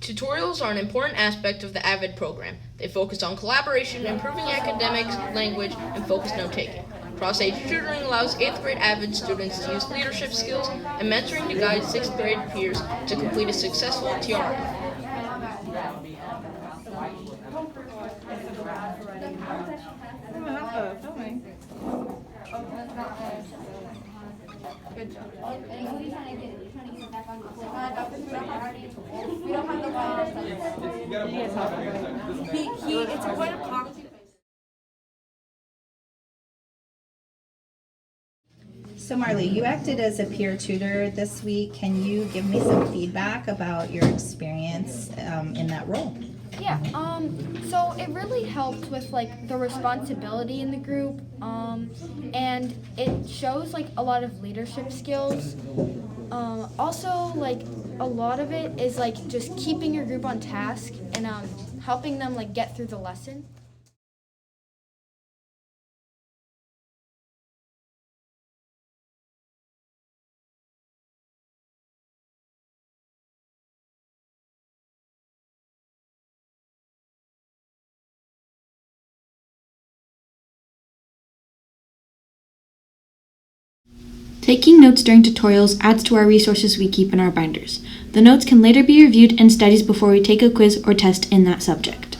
Tutorials are an important aspect of the Avid program. They focus on collaboration, improving academics, language, and focused note-taking. Cross-age tutoring allows 8th grade Avid students to use leadership skills and mentoring to guide 6th grade peers to complete a successful TRF. Good job. What are you trying to get? You're trying to get back on the floor. We don't have the water. It's a point of contact. So Marley, you acted as a peer tutor this week. Can you give me some feedback about your experience in that role? Yeah, so it really helped with like the responsibility in the group, and it shows like a lot of leadership skills. Also, like a lot of it is like just keeping your group on task and helping them like get through the lesson. Taking notes during tutorials adds to our resources we keep in our binders. The notes can later be reviewed in studies before we take a quiz or test in that subject.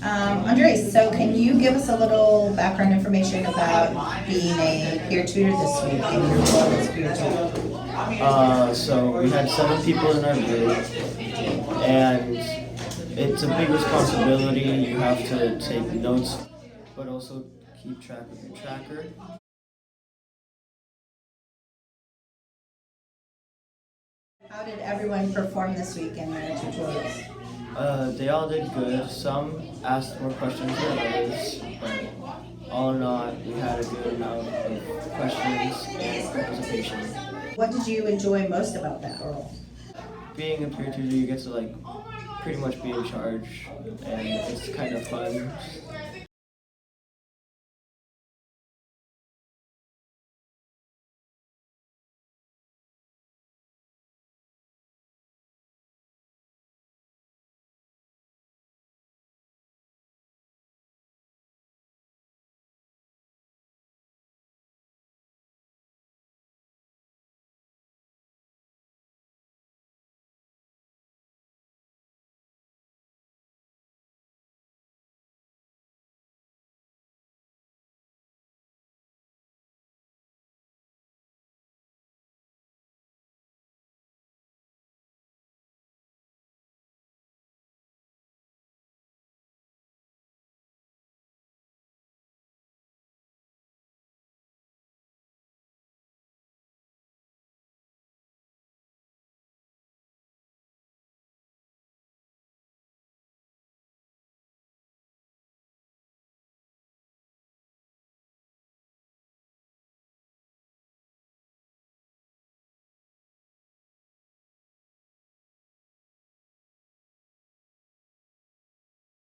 Andres, so can you give us a little background information about being a peer tutor this week and your role as peer tutor? So we had 7 people in our group, and it's a big responsibility. You have to take notes, but also keep track of your tracker. How did everyone perform this week in their tutorials? They all did good. Some asked more questions than others, but all in all, we had a good amount of questions and participation. What did you enjoy most about that role? Being a peer tutor, you get to like pretty much be in charge, and it's kind of fun.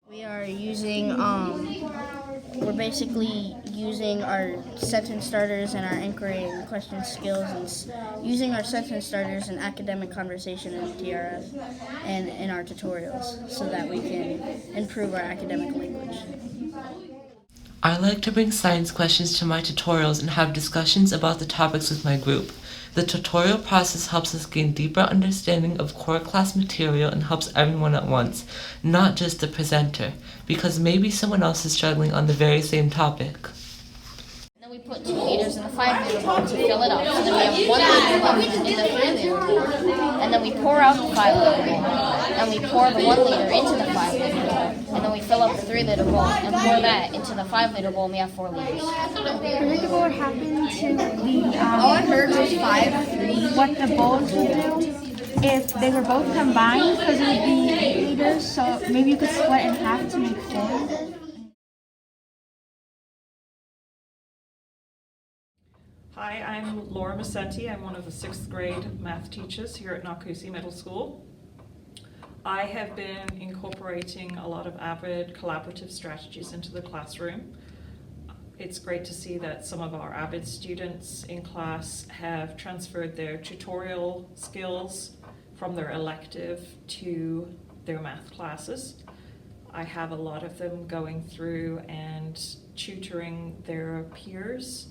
We are using, we're basically using our sentence starters and our inquiry and question skills, and using our sentence starters in academic conversation and TRF and in our tutorials so that we can improve our academic language. I like to bring science questions to my tutorials and have discussions about the topics with my group. The tutorial process helps us gain deeper understanding of core class material and helps everyone at once, not just the presenter, because maybe someone else is struggling on the very same topic. Then we put 2 liters in the 5 liter bowl to fill it up. So then we have 1 liter left in the 3 liter bowl. And then we pour out the 5 liter bowl. And we pour the 1 liter into the 5 liter bowl. And then we fill up the 3 liter bowl and pour that into the 5 liter bowl, and we have 4 liters. Predictable what happened to the All I heard was 5. what the bowls would do if they were both combined, because it would be 8 liters, so maybe you could split in half to make 4. Hi, I'm Laura Massetti. I'm one of the 6th grade math teachers here at Narcoossee Middle School. I have been incorporating a lot of Avid collaborative strategies into the classroom. It's great to see that some of our Avid students in class have transferred their tutorial skills from their elective to their math classes. I have a lot of them going through and tutoring their peers,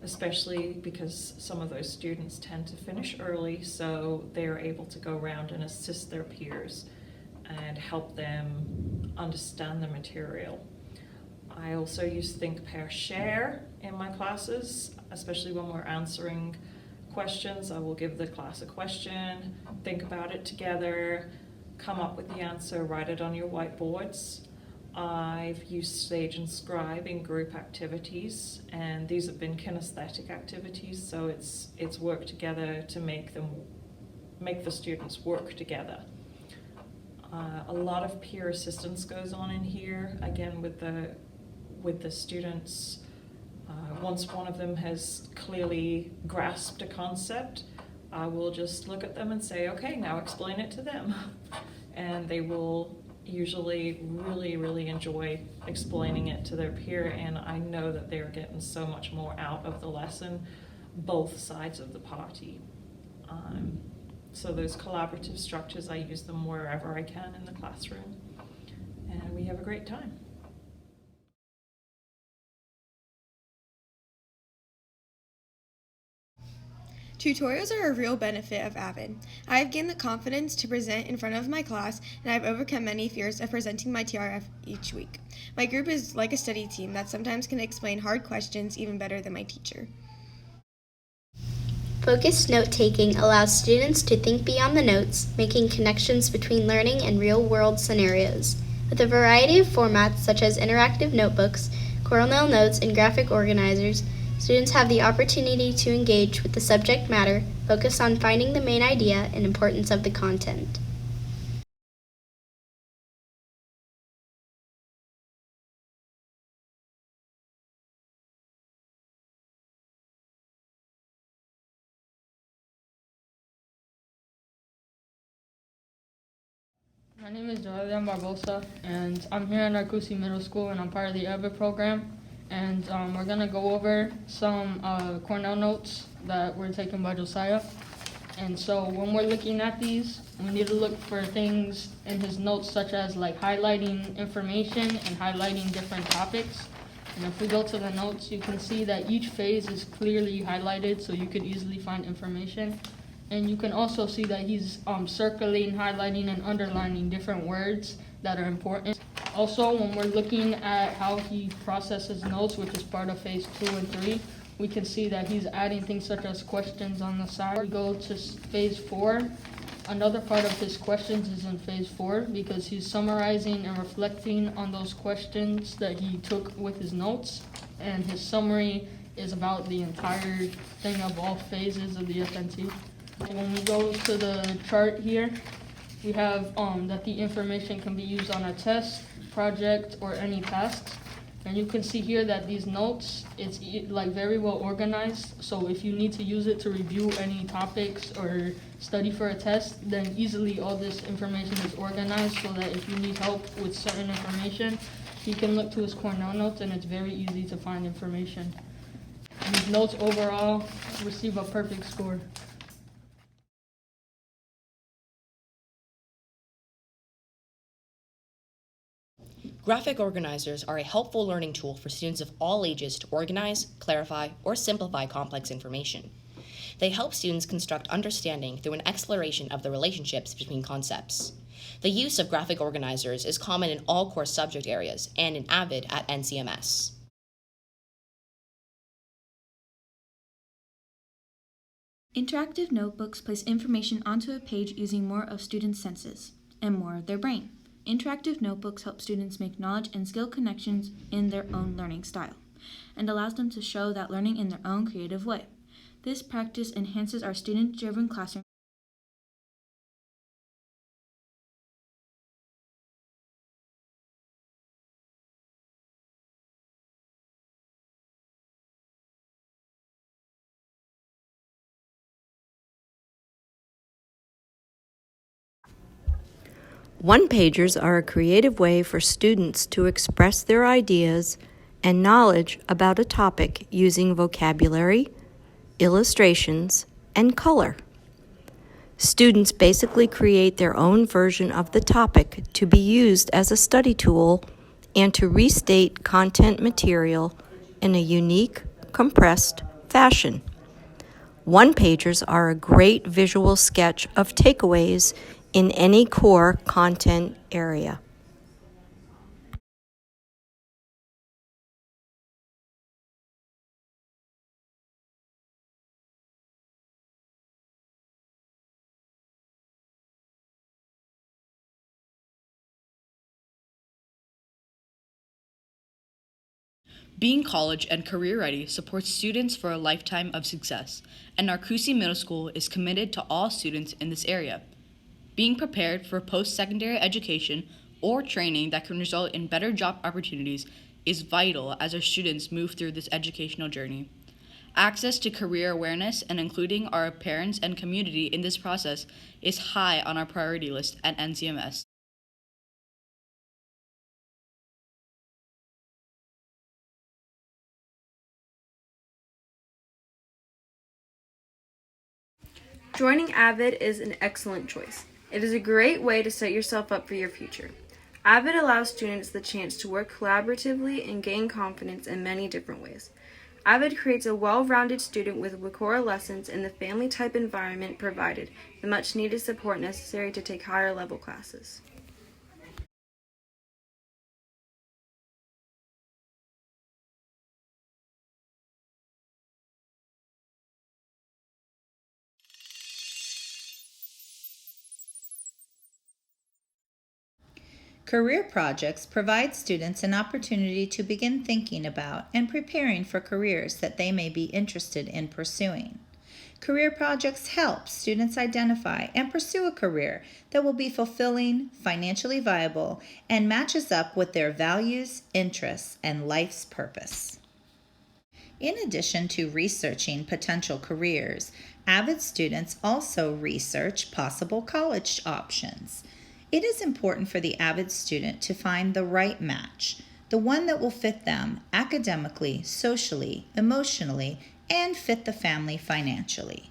especially because some of those students tend to finish early, so they're able to go around and assist their peers and help them understand the material. I also use Think, Pair, Share in my classes, especially when we're answering questions. I will give the class a question, think about it together, come up with the answer, write it on your whiteboards. I've used Sage and Scribe in group activities, and these have been kinesthetic activities, so it's work together to make the students work together. A lot of peer assistance goes on in here, again with the students. Once one of them has clearly grasped a concept, I will just look at them and say, okay, now explain it to them. And they will usually really enjoy explaining it to their peer, and I know that they're getting so much more out of the lesson, both sides of the party. So those collaborative structures, I use them wherever I can in the classroom, and we have a great time. Tutorials are a real benefit of Avid. I have gained the confidence to present in front of my class, and I have overcome many fears of presenting my TRF each week. My group is like a study team that sometimes can explain hard questions even better than my teacher. Focused note-taking allows students to think beyond the notes, making connections between learning and real-world scenarios. With a variety of formats such as interactive notebooks, Cornell notes, and graphic organizers, students have the opportunity to engage with the subject matter, focus on finding the main idea and importance of the content. My name is Jordan Barbosa, and I'm here at Narcousie Middle School, and I'm part of the Avid program. And we're going to go over some Cornell notes that were taken by Josiah. And so when we're looking at these, we need to look for things in his notes such as like highlighting information and highlighting different topics. And if we go to the notes, you can see that each phase is clearly highlighted so you could easily find information. And you can also see that he's circling, highlighting, and underlining different words that are important. Also, when we're looking at how he processes notes, which is part of phase 2 and 3, we can see that he's adding things such as questions on the side. We go to phase 4. Another part of his questions is in phase 4 because he's summarizing and reflecting on those questions that he took with his notes. And his summary is about the entire thing of all phases of the FNT. When we go to the chart here, we have that the information can be used on a test, project, or any tasks. And you can see here that these notes, it's like very well organized. So if you need to use it to review any topics or study for a test, then easily all this information is organized so that if you need help with certain information, you can look to his Cornell notes and it's very easy to find information. These notes overall receive a perfect score. Graphic organizers are a helpful learning tool for students of all ages to organize, clarify, or simplify complex information. They help students construct understanding through an exploration of the relationships between concepts. The use of graphic organizers is common in all core subject areas and in Avid at NCMS. Interactive notebooks place information onto a page using more of students' senses and more of their brain. Interactive notebooks help students make knowledge and skill connections in their own learning style and allows them to show that learning in their own creative way. This practice enhances our student-driven classroom. One-pagers are a creative way for students to express their ideas and knowledge about a topic using vocabulary, illustrations, and color. Students basically create their own version of the topic to be used as a study tool and to restate content material in a unique, compressed fashion. One-pagers are a great visual sketch of takeaways in any core content area. Being college and career ready supports students for a lifetime of success, and Narcousie Middle School is committed to all students in this area. Being prepared for post-secondary education or training that can result in better job opportunities is vital as our students move through this educational journey. Access to career awareness and including our parents and community in this process is high on our priority list at NCMS. Joining Avid is an excellent choice. It is a great way to set yourself up for your future. Avid allows students the chance to work collaboratively and gain confidence in many different ways. Avid creates a well-rounded student with core lessons in the family-type environment provided, the much-needed support necessary to take higher-level classes. Career projects provide students an opportunity to begin thinking about and preparing for careers that they may be interested in pursuing. Career projects help students identify and pursue a career that will be fulfilling, financially viable, and matches up with their values, interests, and life's purpose. In addition to researching potential careers, Avid students also research possible college options. It is important for the Avid student to find the right match, the one that will fit them academically, socially, emotionally, and fit the family financially.